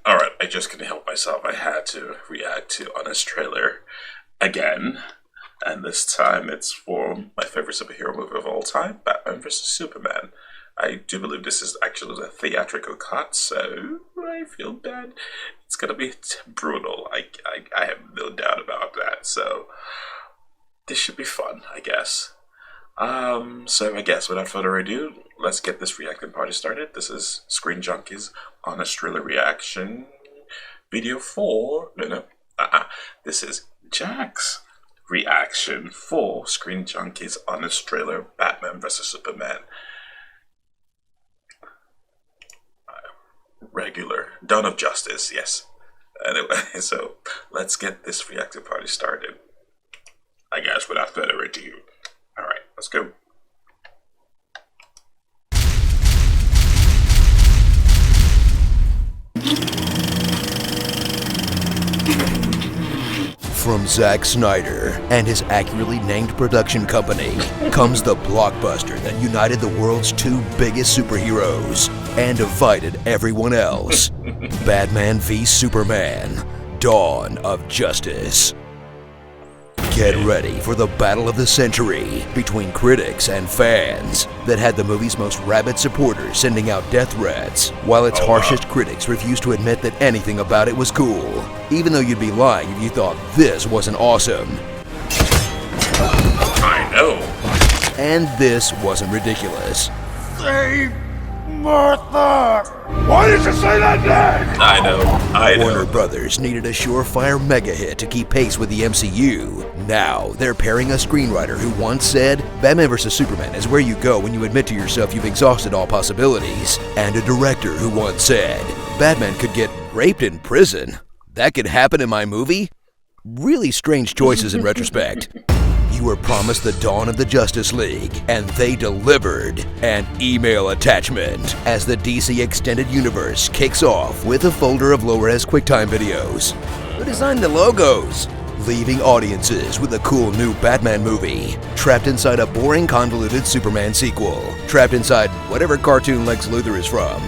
Alright, I just couldn't help myself. I had to react to Honest Trailer again. And this time it's for my favorite superhero movie of all time, Batman vs. Superman. I do believe this is actually the theatrical cut, so I feel bad. It's gonna be brutal. I have no doubt about that. So this should be fun, I guess. So I guess without further ado, let's get this reacting party started. This is Screen Junkies Honest Thriller Reaction Video 4. This is Jack's reaction for Screen Junkies Honest Trailer Batman vs. Superman. Regular Dawn of Justice, yes. Anyway, so let's get this reactive party started. I guess without further ado. Alright, let's go. From Zack Snyder and his accurately named production company comes the blockbuster that united the world's two biggest superheroes and divided everyone else. Batman v Superman, Dawn of Justice. Get ready for the battle of the century between critics and fans that had the movie's most rabid supporters sending out death threats, while its harshest critics refused to admit that anything about it was cool, even though you'd be lying if you thought this wasn't awesome. I know. And this wasn't ridiculous. Save Martha! Why did you say that name? I know. Warner Brothers needed a surefire mega hit to keep pace with the MCU. Now, they're pairing a screenwriter who once said, Batman vs. Superman is where you go when you admit to yourself you've exhausted all possibilities, and a director who once said, Batman could get raped in prison. That could happen in my movie? Really strange choices in retrospect. You were promised the dawn of the Justice League, and they delivered an email attachment as the DC Extended Universe kicks off with a folder of low-res QuickTime videos. Who designed the logos? Leaving audiences with a cool new Batman movie, trapped inside a boring, convoluted Superman sequel, trapped inside whatever cartoon Lex Luthor is from.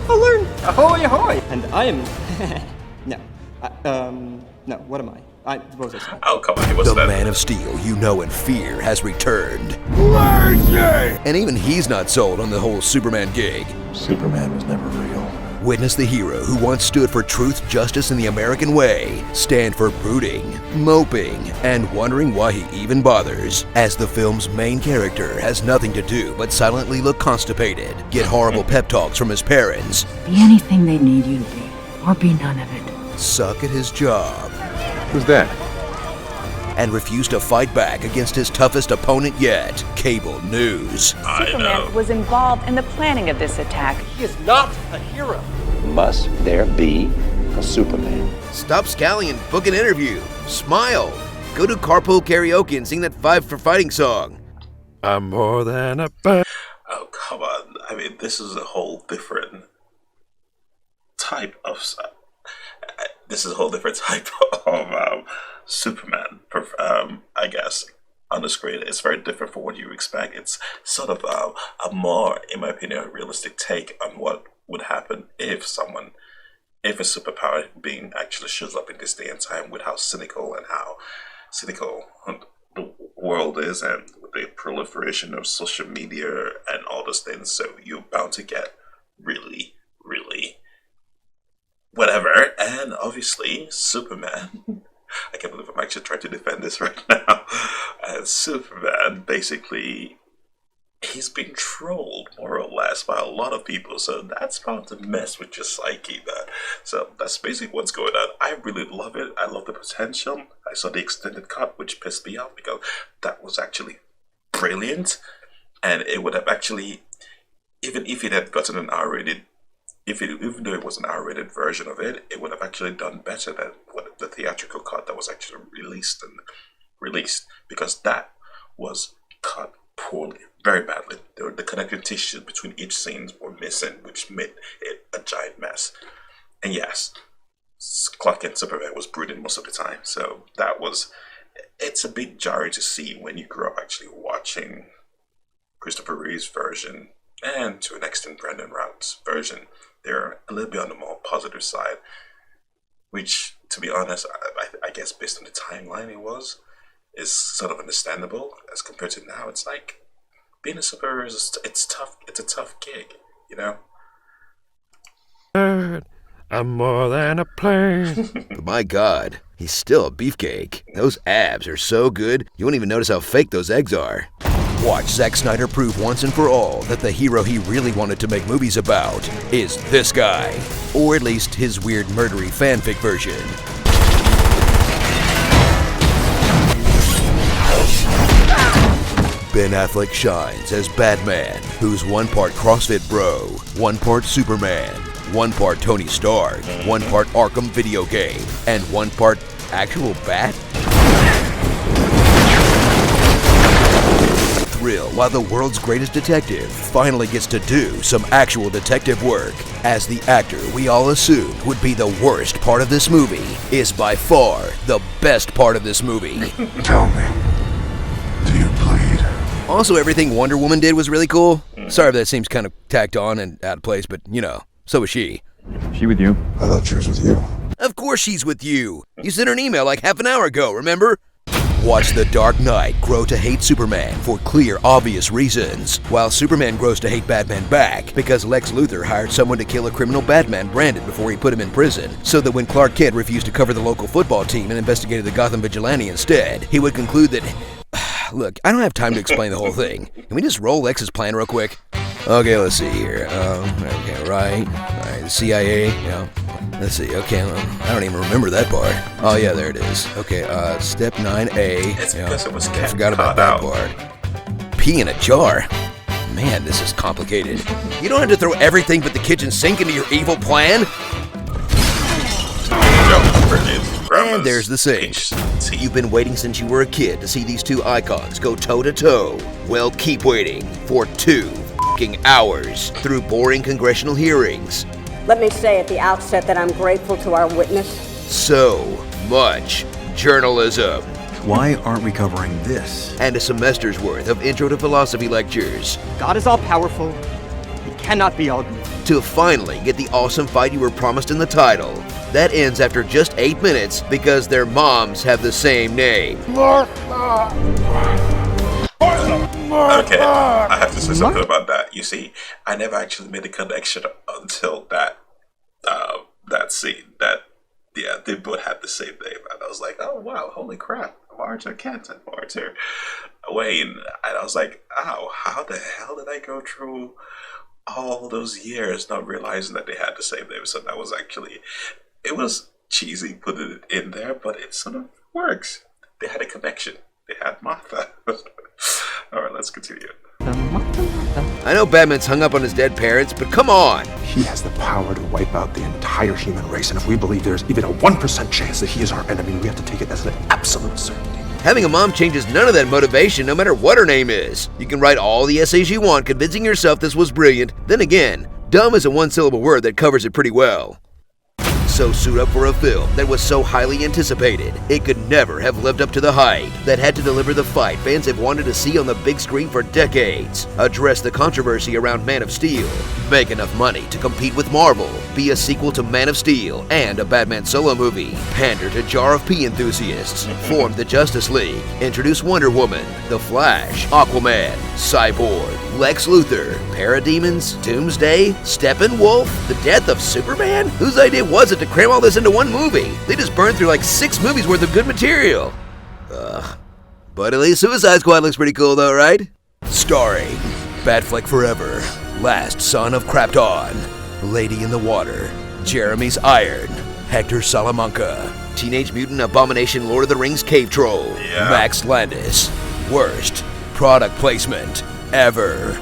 I'll learn. Ahoy, ahoy! And I am... no, what am I? What was I saying? Oh, come on, what's The that? Man of Steel you know and fear has returned. Lazy! And even he's not sold on the whole Superman gig. Superman was never real. Witness the hero who once stood for truth, justice, and the American way stand for brooding, moping, and wondering why he even bothers, as the film's main character has nothing to do but silently look constipated, get horrible pep talks from his parents, Be anything they need you to be, or be none of it. suck at his job, Who's that? and refuse to fight back against his toughest opponent yet, cable news. I know. Superman was involved in the planning of this attack. He is not a hero. Must there be a Superman? Stop scowling and book an interview. Smile. Go to carpool karaoke and sing that 5 for Fighting song. I'm more than a bat. Oh, come on. I mean, this is a whole different type of... This is a whole different type of Superman, I guess. On the screen, it's very different from what you expect. It's sort of a more, in my opinion, realistic take on what would happen if a superpower being actually shows up in this day and time, with how cynical the world is, and with the proliferation of social media and all those things. So you're bound to get really, really whatever. And obviously, Superman. I can't believe I'm actually trying to defend this right now. And Superman, basically, he's being trolled, more or less, by a lot of people. So that's bound to mess with your psyche, man. So that's basically what's going on. I really love it. I love the potential. I saw the extended cut, which pissed me off because that was actually brilliant. And it would have actually, even if it had gotten an R-rated, even though it was an R-rated version of it, it would have actually done better than what the theatrical cut that was actually released, because that was cut poorly, very badly. The connective tissues between each scene were missing, which made it a giant mess. And yes, Clark Kent Superman was brooding most of the time, so it's a bit jarring to see when you grow up actually watching Christopher Reeve's version, and to an extent Brandon Routh's version, they're a little bit on the more positive side, which, to be honest, I guess based on the timeline is sort of understandable as compared to now. It's like being a superhero it's tough. It's a tough gig, you know. I'm more than a plane. But my God, he's still a beefcake. Those abs are so good, you won't even notice how fake those eggs are. Watch Zack Snyder prove once and for all that the hero he really wanted to make movies about is this guy. Or at least his weird murdery fanfic version. Ben Affleck shines as Batman, who's one part CrossFit bro, one part Superman, one part Tony Stark, one part Arkham video game, and one part actual bat? Thrill while the world's greatest detective finally gets to do some actual detective work, as the actor we all assumed would be the worst part of this movie is by far the best part of this movie. Tell me, do you bleed? Also, everything Wonder Woman did was really cool. Sorry if that seems kind of tacked on and out of place, but you know, so was she. She with you? I thought she was with you. Of course she's with you. You sent her an email like half an hour ago, remember? Watch the Dark Knight grow to hate Superman for clear, obvious reasons, while Superman grows to hate Batman back because Lex Luthor hired someone to kill a criminal Batman Brandon before he put him in prison, so that when Clark Kent refused to cover the local football team and investigated the Gotham Vigilante instead, he would conclude that... Look, I don't have time to explain the whole thing. Can we just roll Lex's plan real quick? Okay, let's see here. Okay, right, the CIA, let's see, okay, I don't even remember that part. Oh yeah, there it is. Okay, step 9A. It's because it was I forgot about that part. Pee in a jar? Man, this is complicated. You don't have to throw everything but the kitchen sink into your evil plan? And there's the sink. You've been waiting since you were a kid to see these two icons go toe-to-toe. Well, keep waiting for 2 f***ing hours through boring congressional hearings. Let me say at the outset that I'm grateful to our witness. So much journalism. Why aren't we covering this? And a semester's worth of intro to philosophy lectures. God is all-powerful. He cannot be all-good. To finally get the awesome fight you were promised in the title. That ends after just 8 minutes because their moms have the same name. Martha! Okay, I have to say something about that. You see, I never actually made the connection until that scene. They both had the same name, and I was like, oh wow, holy crap, Marta Kent and Marta Wayne, and I was like, oh, how the hell did I go through all those years not realizing that they had the same name? So that was actually, it was cheesy putting it in there, but it sort of works. They had a connection. They had Martha. Alright, let's continue. I know Batman's hung up on his dead parents, but come on! He has the power to wipe out the entire human race, and if we believe there's even a 1% chance that he is our enemy, we have to take it as an absolute certainty. Having a mom changes none of that motivation, no matter what her name is. You can write all the essays you want, convincing yourself this was brilliant. Then again, dumb is a one-syllable word that covers it pretty well. So suit up for a film that was so highly anticipated, it could never have lived up to the hype, that had to deliver the fight fans have wanted to see on the big screen for decades, address the controversy around Man of Steel, make enough money to compete with Marvel, be a sequel to Man of Steel and a Batman solo movie, pander to Jar of Pea enthusiasts, form the Justice League, introduce Wonder Woman, The Flash, Aquaman, Cyborg, Lex Luthor, Parademons, Doomsday, Steppenwolf, the death of Superman? Whose idea was it to cram all this into one movie? They just burned through like 6 movies worth of good material. Ugh. But at least Suicide Squad looks pretty cool though, right? Starring Batfleck Forever, Last Son of Krypton, Lady in the Water, Jeremy's Iron, Hector Salamanca, Teenage Mutant Abomination Lord of the Rings Cave Troll, Max Landis. Worst product placement ever.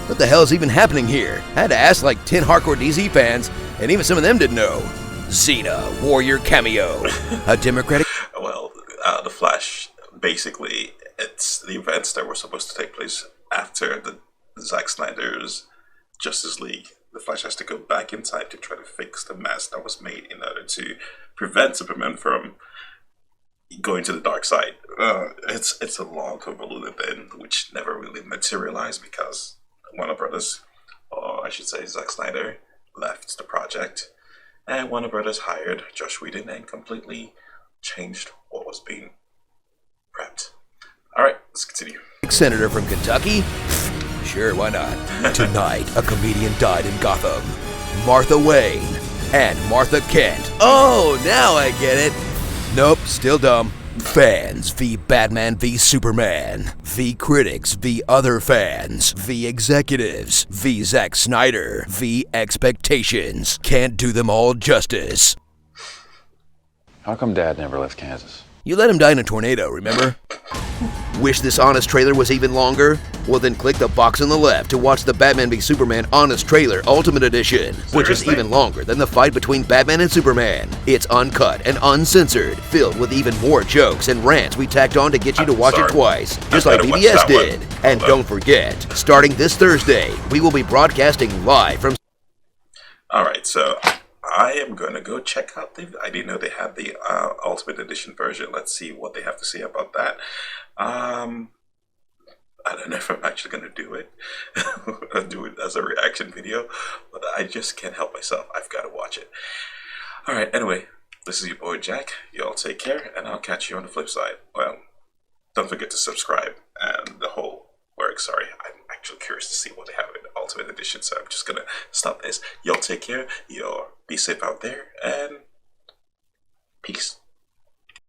What the hell is even happening here? I had to ask like 10 hardcore DC fans, and even some of them didn't know. Xena, Warrior cameo. A Democratic... Well, The Flash, basically, it's the events that were supposed to take place after the Zack Snyder's Justice League. The Flash has to go back in time to try to fix the mess that was made in order to prevent Superman from going to the dark side. It's a long convoluted thing which never really materialized because Warner Brothers, or I should say Zack Snyder, left the project, and Warner Brothers hired Josh Whedon and completely changed what was being prepped. All right, let's continue. Senator from Kentucky? Sure, why not? Tonight, a comedian died in Gotham. Martha Wayne and Martha Kent. Oh, now I get it. Nope, still dumb. Fans v. Batman v. Superman v. critics v. other fans v. executives v. Zack Snyder v. expectations. Can't do them all justice. How come Dad never left Kansas? You let him die in a tornado, remember? Wish this Honest trailer was even longer? Well, then click the box on the left to watch the Batman v Superman Honest Trailer Ultimate Edition, which is even longer than the fight between Batman and Superman. It's uncut and uncensored, filled with even more jokes and rants we tacked on to get you to watch it twice, just like BvS did. And don't forget, starting this Thursday, we will be broadcasting live from... Alright, so I am going to go check out I didn't know they had the Ultimate Edition version. Let's see what they have to say about that. I don't know if I'm actually going to do it. Do it as a reaction video. But I just can't help myself. I've got to watch it. Alright, anyway. This is your boy Jack. Y'all take care. And I'll catch you on the flip side. Well, don't forget to subscribe. And the whole works. Sorry. I'm actually curious to see what they have in the Ultimate Edition. So I'm just going to stop this. Y'all take care. Y'all be safe out there. And peace.